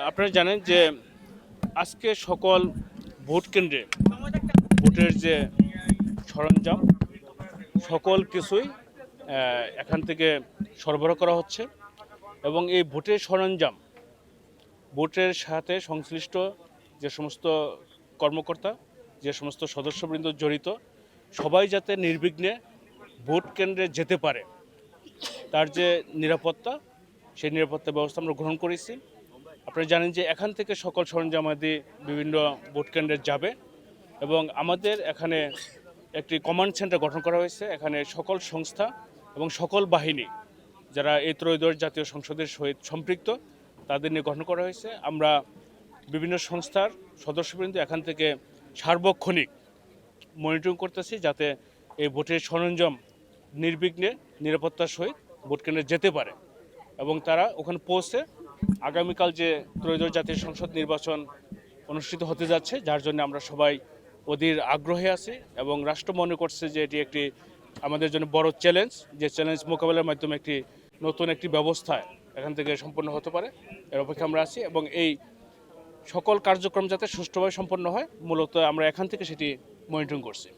আপনারা জানেন যে আজকে সকল ভোট কেন্দ্রে ভোটের যে সরঞ্জাম সকল কিছুই এখান থেকে সরবরাহ করা হচ্ছে এবং এই ভোটের সরঞ্জাম ভোটের সাথে সংশ্লিষ্ট যে সমস্ত কর্মকর্তা যে সমস্ত সদস্যবৃন্দ জড়িত সবাই যাতে নির্বিঘ্নে ভোট কেন্দ্রে যেতে পারে তার যে নিরাপত্তা সেই নিরাপত্তা ব্যবস্থা আমরা গ্রহণ করেছি। আপনারা জানেন যে এখান থেকে সকল সরঞ্জামাদি বিভিন্ন ভোট কেন্দ্রে যাবে এবং আমাদের এখানে একটি কমান্ড সেন্টার গঠন করা হয়েছে। এখানে সকল সংস্থা এবং সকল বাহিনী যারা এই ত্রয়োদশ জাতীয় সংসদের সহিত সম্পৃক্ত তাদের নিয়ে গঠন করা হয়েছে। আমরা বিভিন্ন সংস্থার সদস্যবৃন্দ এখান থেকে সার্বক্ষণিক মনিটরিং করতেছি যাতে এই ভোটের সরঞ্জাম নির্বিঘ্নে নিরাপত্তার সহিত ভোট কেন্দ্রে যেতে পারে এবং তারা ওখানে পৌঁছে আগামীকাল যে ত্রয়োদশ জাতীয় সংসদ নির্বাচন অনুষ্ঠিত হতে যাচ্ছে যার জন্য আমরা সবাই অধীর আগ্রহে আছি এবং রাষ্ট্র মনে করছে যে এটি একটি আমাদের জন্য বড় চ্যালেঞ্জ, যে চ্যালেঞ্জ মোকাবেলার মাধ্যমে একটি নতুন একটি ব্যবস্থা এখান থেকে সম্পন্ন হতে পারে এর অপেক্ষা আমরা আছি এবং এই সকল কার্যক্রম যাতে সুষ্ঠুভাবে সম্পন্ন হয় মূলত আমরা এখান থেকে সেটি মনিটরিং করছি।